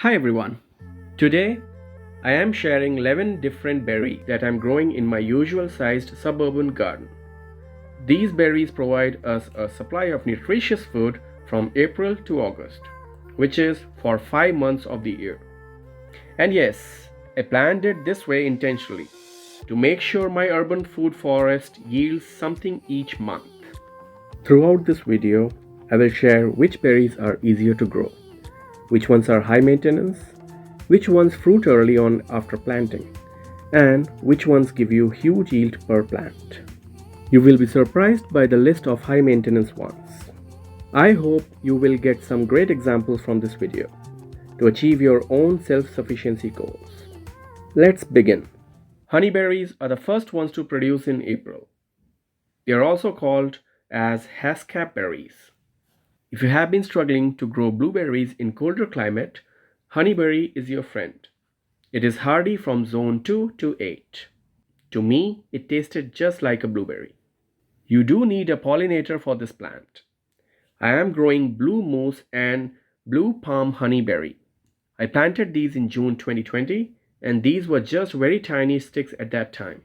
Hi everyone. Today I am sharing 11 different berries that I'm growing in my usual sized suburban garden. These berries provide us a supply of nutritious food from April to August, which is for 5 months of the year. And yes, I planned it this way intentionally to make sure my urban food forest yields something each month. Throughout this video, I will share which berries are easier to grow, which ones are high maintenance, which ones fruit early on after planting, and which ones give you huge yield per plant. You will be surprised by the list of high maintenance ones. I hope you will get some great examples from this video to achieve your own self-sufficiency goals. Let's begin. Honeyberries are the first ones to produce in April. They are also called as hascap berries. If you have been struggling to grow blueberries in colder climate, honeyberry is your friend. It is hardy from zone 2 to 8. To me, it tasted just like a blueberry. You do need a pollinator for this plant. I am growing blue moose and blue palm honeyberry. I planted these in June 2020 and these were just very tiny sticks at that time.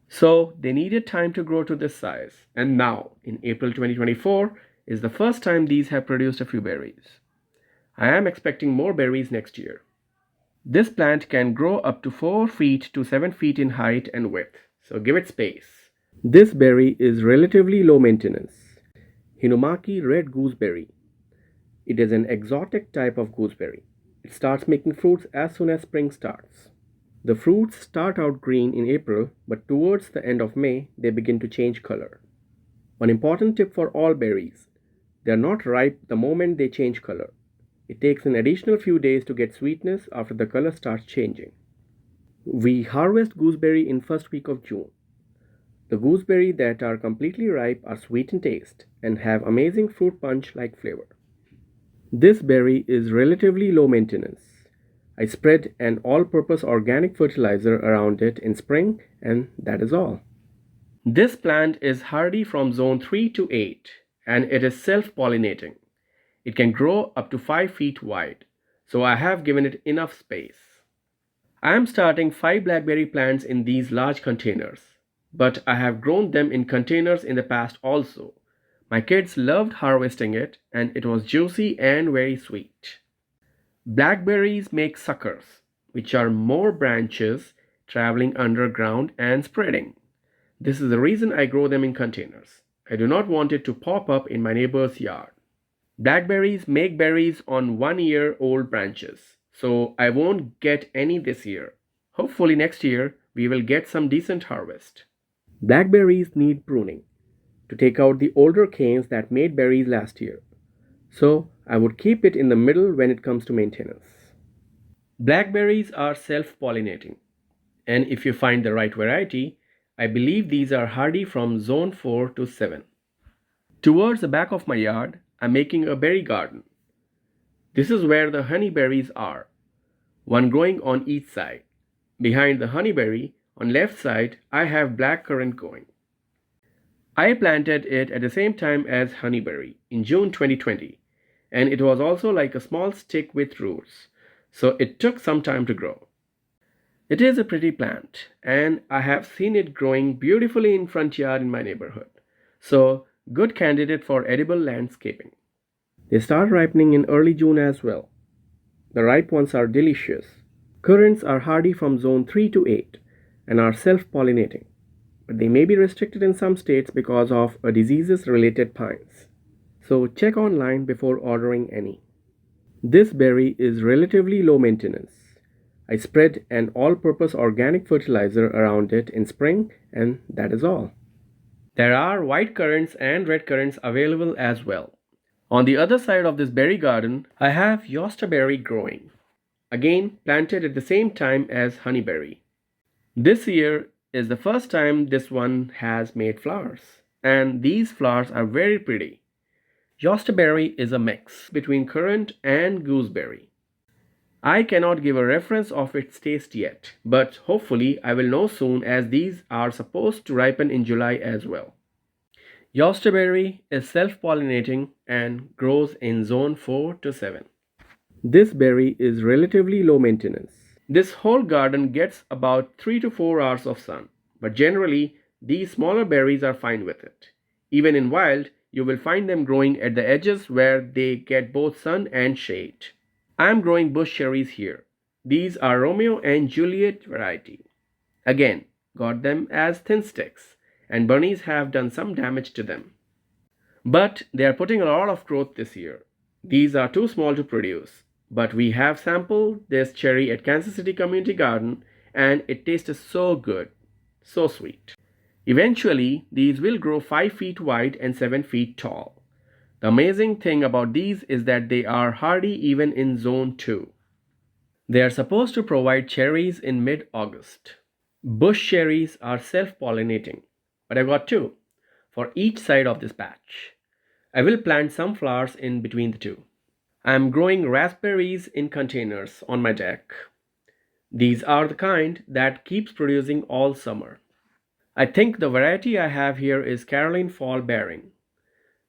So they needed time to grow to this size, and now in April 2024 is the first time these have produced a few berries. I am expecting more berries next year. This plant can grow up to 4 feet to 7 feet in height and width, so give it space. This berry is relatively low maintenance. Hinnomaki red gooseberry. It is an exotic type of gooseberry. It starts making fruits as soon as spring starts. The fruits start out green in April, but towards the end of May, they begin to change color. One important tip for all berries: they are not ripe the moment they change color. It takes an additional few days to get sweetness after the color starts changing. We harvest gooseberry in first week of June. The gooseberry that are completely ripe are sweet in taste and have amazing fruit punch-like flavor. This berry is relatively low maintenance. I spread an all-purpose organic fertilizer around it in spring, and that is all. This plant is hardy from zone 3 to 8, and it is self-pollinating. It can grow up to 5 feet wide, so I have given it enough space. I am starting 5 blackberry plants in these large containers, but I have grown them in containers in the past also. My kids loved harvesting it, and it was juicy and very sweet. Blackberries make suckers, which are more branches traveling underground and spreading. This is the reason I grow them in containers. I do not want it to pop up in my neighbor's yard. Blackberries make berries on 1-year-old branches, so I won't get any this year. Hopefully next year we will get some decent harvest. Blackberries need pruning to take out the older canes that made berries last year. So I would keep it in the middle when it comes to maintenance. Blackberries are self-pollinating, and if you find the right variety, I believe these are hardy from zone 4 to 7. Towards the back of my yard, I'm making a berry garden. This is where the honeyberries are, one growing on each side. Behind the honeyberry, on left side, I have blackcurrant going. I planted it at the same time as honeyberry in June 2020. And it was also like a small stick with roots, so it took some time to grow. It is a pretty plant, and I have seen it growing beautifully in front yard in my neighborhood, so good candidate for edible landscaping. They start ripening in early June as well. The ripe ones are delicious. Currants are hardy from zone 3 to 8 and are self-pollinating, but they may be restricted in some states because of a diseases-related pines. So check online before ordering any. This berry is relatively low maintenance. I spread an all-purpose organic fertilizer around it in spring, and that is all. There are white currants and red currants available as well. On the other side of this berry garden, I have yostaberry growing. Again, planted at the same time as honeyberry. This year is the first time this one has made flowers, and these flowers are very pretty. Yostaberry is a mix between currant and gooseberry. I cannot give a reference of its taste yet, but hopefully I will know soon as these are supposed to ripen in July as well. Yostaberry is self-pollinating and grows in zone 4 to 7. This berry is relatively low maintenance. This whole garden gets about 3 to 4 hours of sun, but generally these smaller berries are fine with it. Even in wild, you will find them growing at the edges where they get both sun and shade. I am growing bush cherries here. These are Romeo and Juliet variety. Again, got them as thin sticks, and bunnies have done some damage to them. But they are putting a lot of growth this year. These are too small to produce, but we have sampled this cherry at Kansas City Community Garden and it tastes so good, so sweet. Eventually, these will grow 5 feet wide and 7 feet tall. The amazing thing about these is that they are hardy even in zone 2. They are supposed to provide cherries in mid August. Bush cherries are self pollinating, but I've got two for each side of this patch. I will plant some flowers in between the two. I am growing raspberries in containers on my deck. These are the kind that keeps producing all summer. I think the variety I have here is Caroline Fall Bearing.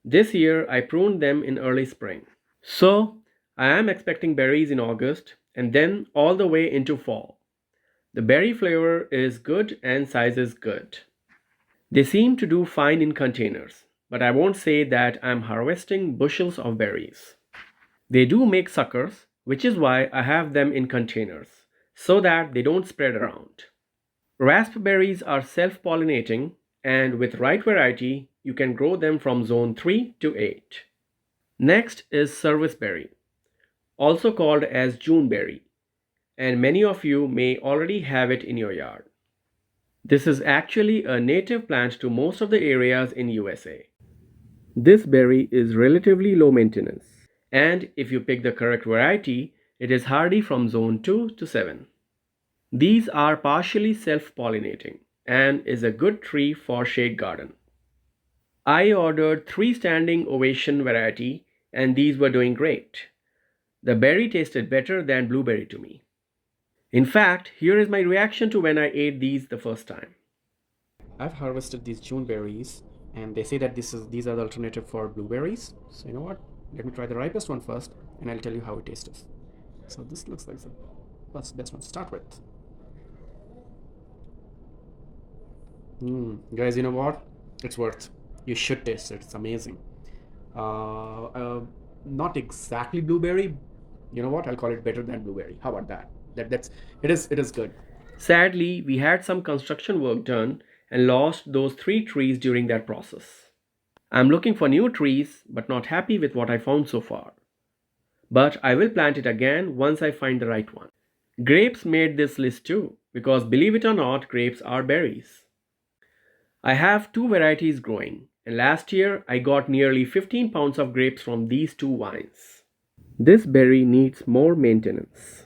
This year I pruned them in early spring. So I am expecting berries in August and then all the way into fall. The berry flavor is good and size is good. They seem to do fine in containers, but I won't say that I'm harvesting bushels of berries. They do make suckers, which is why I have them in containers, so that they don't spread around. Raspberries are self pollinating, and with right variety, you can grow them from zone 3 to 8. Next is serviceberry, also called as Juneberry, and many of you may already have it in your yard. This is actually a native plant to most of the areas in USA. This berry is relatively low maintenance, and if you pick the correct variety, it is hardy from zone 2 to 7. These are partially self-pollinating and is a good tree for shade garden. I ordered 3 standing ovation variety and these were doing great. The berry tasted better than blueberry to me. In fact, here is my reaction to when I ate these the first time. I've harvested these June berries, and they say that these are the alternative for blueberries. So you know what? Let me try the ripest one first, and I'll tell you how it tastes. So this looks like the best one to start with. Guys, you know what? It's worth. You should taste it. It's amazing. Uh, uh, Not exactly blueberry. You know what? I'll call it better than blueberry. How about that? It is good. Sadly, we had some construction work done and lost those 3 trees during that process. I'm looking for new trees but not happy with what I found so far. But I will plant it again once I find the right one. Grapes made this list too because believe it or not, grapes are berries. I have 2 varieties growing, and last year I got nearly 15 pounds of grapes from these 2 vines. This berry needs more maintenance.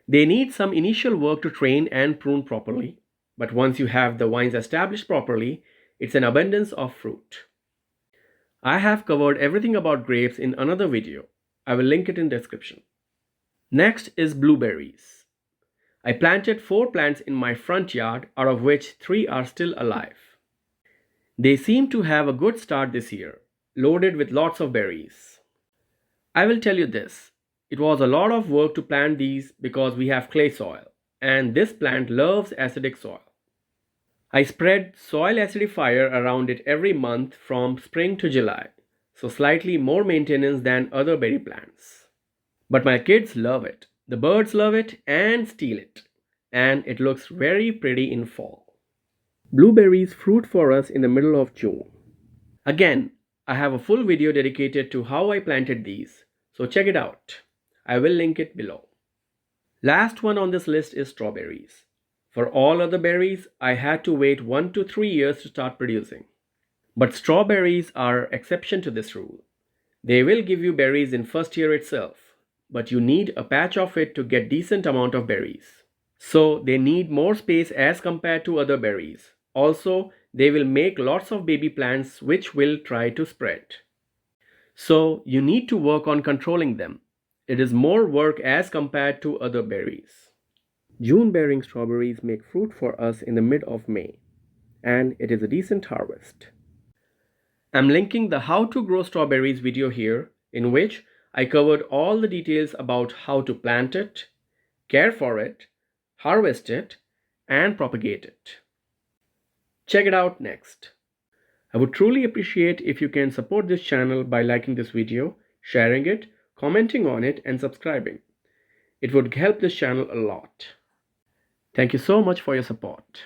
They need some initial work to train and prune properly, but once you have the vines established properly, it's an abundance of fruit. I have covered everything about grapes in another video. I will link it in the description. Next is blueberries. I planted 4 plants in my front yard, out of which 3 are still alive. They seem to have a good start this year, loaded with lots of berries. I will tell you this, it was a lot of work to plant these because we have clay soil, and this plant loves acidic soil. I spread soil acidifier around it every month from spring to July, so slightly more maintenance than other berry plants. But my kids love it, the birds love it and steal it, and it looks very pretty in fall. Blueberries fruit for us in the middle of June. Again, I have a full video dedicated to how I planted these, so check it out. I will link it below. Last one on this list is strawberries. For all other berries, I had to wait 1 to 3 years to start producing. But strawberries are exception to this rule. They will give you berries in first year itself, but you need a patch of it to get decent amount of berries. So they need more space as compared to other berries. Also, they will make lots of baby plants which will try to spread. So you need to work on controlling them. It is more work as compared to other berries. June bearing strawberries make fruit for us in the mid of May, and it is a decent harvest. I'm linking the how to grow strawberries video here, in which I covered all the details about how to plant it, care for it, harvest it, and propagate it. Check it out next. I would truly appreciate if you can support this channel by liking this video, sharing it, commenting on it, and subscribing. It would help this channel a lot. Thank you so much for your support.